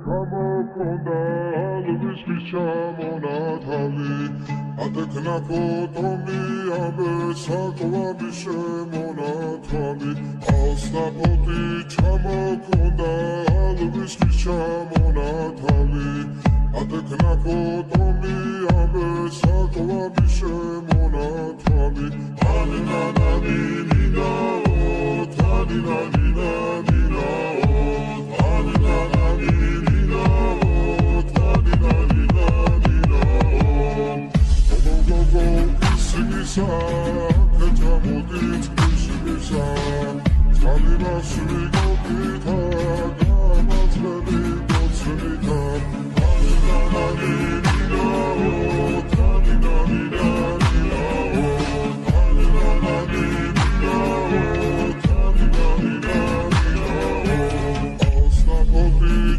ჩამოქონდა ალვისთვის ჩამონათალი ატექნა ფოტომი ამე საკვები შემონათალი ალსნაფოთი ჩამოქონდა ალვისთვის ჩამონათალი ატექნა ფოტომი ამე საკვები შემონათალი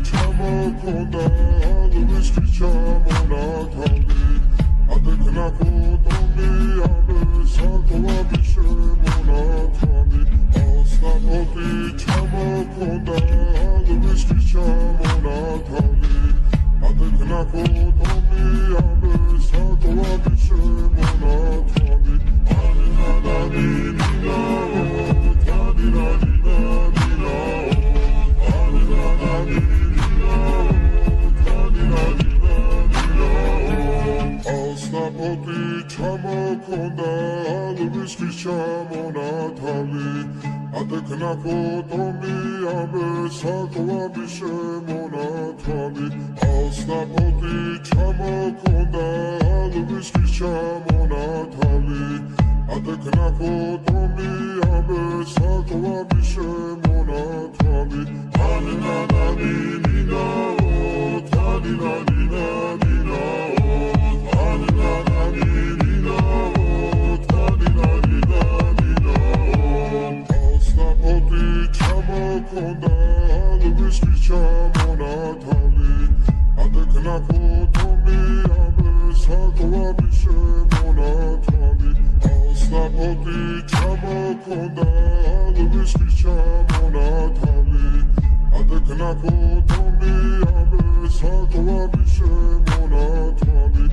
ჩამოქონდა ალვისთვის ჩამონათალი ატექნა ფოტომი ამე საკვები შემონათალი ალსნაფოთი ჩამოქონდა ალვისთვის ჩამონათალი ატექნა ფოტომი ამე საკვები შემონათალი ჩამოქონდა ალვისთვის ჩამონათალი ატექნა ფოტომი ამე საკვები შემონათალი ალსნაფოთი ჩამოქონდა ალვისთვის ჩამონათალი ატექნა ფოტომი ამე საკვები შემონათალი